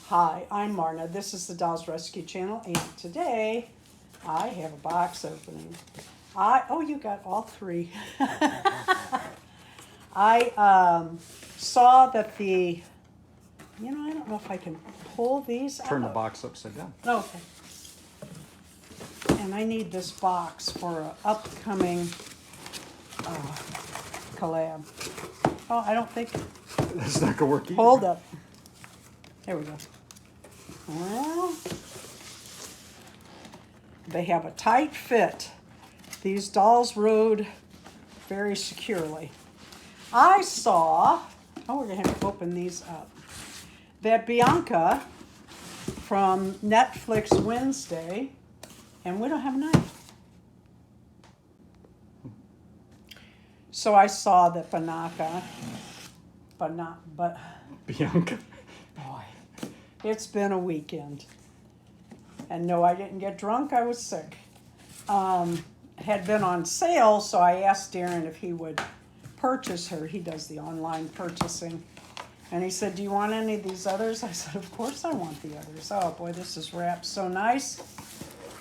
Hi, I'm Marna. This is the Dolls Rescue Channel, and today I have a box opening. Oh, you got all three. I saw that I don't know if I can pull these out. Turn the box upside down. Oh, okay. And I need this box for an upcoming collab. Oh, I don't think. That's not gonna work either. Hold up. There we go. Well, they have a tight fit. These dolls rode very securely. I saw, we're going to have to open these up, that Bianca from Netflix Wednesday, and we don't have a knife. So I saw that Bianca, boy, it's been a weekend. And no, I didn't get drunk, I was sick. Had been on sale, so I asked Darren if he would purchase her. He does the online purchasing. And he said, do you want any of these others? I said, of course I want the others. Oh boy, this is wrapped so nice.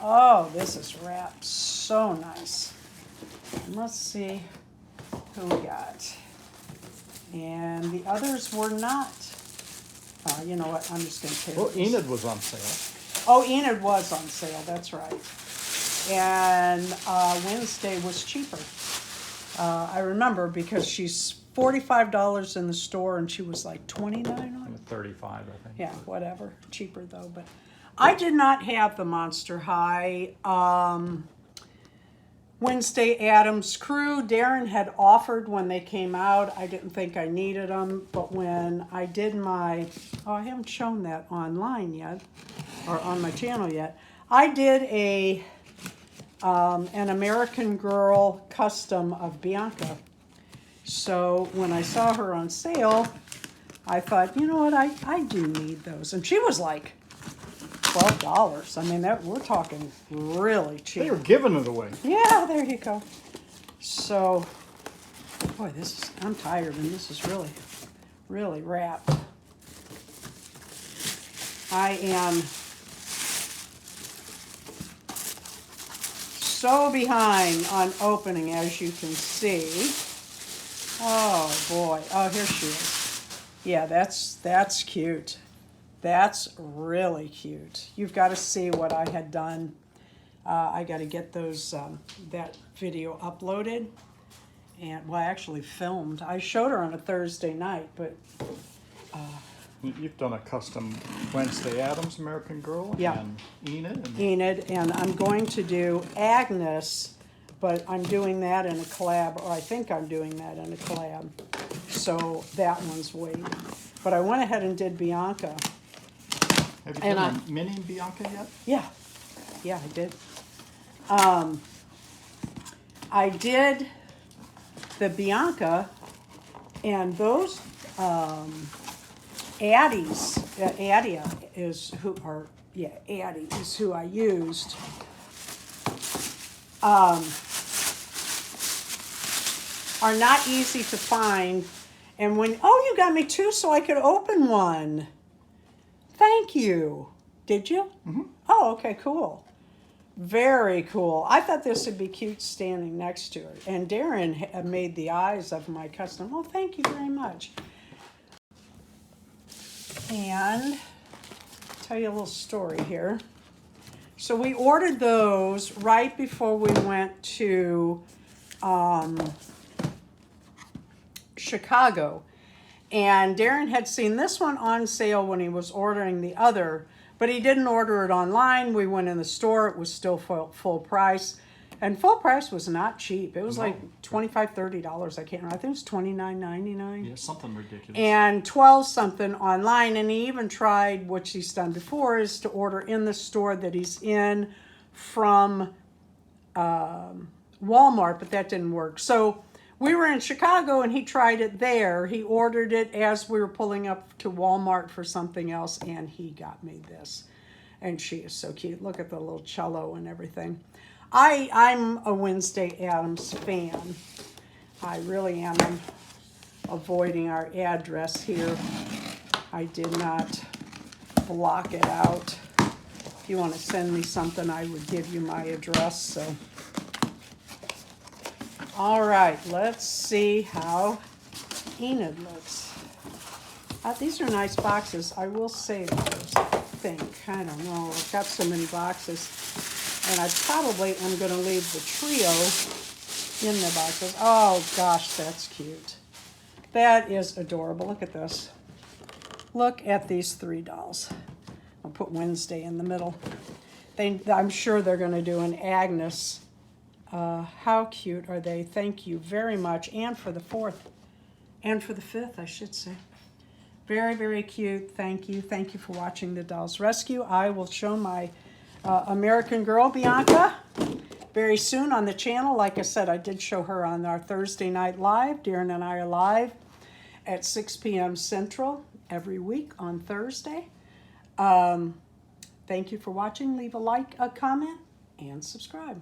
Oh, this is wrapped so nice. And let's see who we got. And the others were not. You know what? I'm just going to take Well, Enid was on sale. Oh, Enid was on sale. That's right. And Wednesday was cheaper. I remember because she's $45 in the store and she was like $29 on it. 35, I think. Yeah, whatever. Cheaper though. But I did not have the Monster High. Wednesday Addams Crew. Darren had offered when they came out. I didn't think I needed them, but when I did I haven't shown that online yet, or on my channel yet. I did an American Girl custom of Bianca. So when I saw her on sale, I thought, you know what, I do need those. And she was like $12. I mean, we're talking really cheap. They were giving it away. Yeah, there you go. So, boy, I'm tired, and this is really, really wrapped. I am so behind on opening, as you can see. Oh boy. Oh, here she is. Yeah, that's cute. That's really cute. You've got to see what I had done. I got to get that video uploaded. And, well, I actually filmed. I showed her on a Thursday night, but... You've done a custom Wednesday Addams American Girl, yeah, and Enid. Enid, and I'm going to do Agnes, but I'm doing that in a collab, or I think I'm doing that in a collab. So that one's waiting. But I went ahead and did Bianca. Have you done a mini Bianca yet? Yeah, I did. I did the Bianca, and those Addie's, Addie is who I used. Are not easy to find. And you got me two so I could open one. Thank you. Did you? Mm-hmm. Oh, okay, cool. Very cool. I thought this would be cute standing next to it. And Darren made the eyes of my custom. Oh, thank you very much. And I'll tell you a little story here. So we ordered those right before we went to Chicago. And Darren had seen this one on sale when he was ordering the other, but he didn't order it online. We went in the store. It was still full price. And full price was not cheap. It was like $25, $30. I can't remember. I think it was $29.99. Yeah, something ridiculous. And $12 something online. And he even tried, which he's done before, is to order in the store that he's in from Walmart, but that didn't work. So we were in Chicago and he tried it there. He ordered it as we were pulling up to Walmart for something else, and he got me this. And she is so cute. Look at the little cello and everything. I'm a Wednesday Addams fan. I really am. I'm avoiding our address here. I did not block it out. If you want to send me something, I would give you my address. So, all right, let's see how Enid looks. These are nice boxes. I will save those, I think. I don't know. I've got so many boxes. And I probably am going to leave the trio in the boxes. Oh, gosh, that's cute. That is adorable. Look at this. Look at these 3 dolls. I'll put Wednesday in the middle. I'm sure they're going to do an Agnes. How cute are they? Thank you very much. And for the 4th. And for the 5th, I should say. Very, very cute. Thank you. Thank you for watching the Dolls Rescue. I will show my American Girl, Bianca, very soon on the channel. Like I said, I did show her on our Thursday night live. Darren and I are live at 6 p.m. Central every week on Thursday. Thank you for watching. Leave a like, a comment, and subscribe.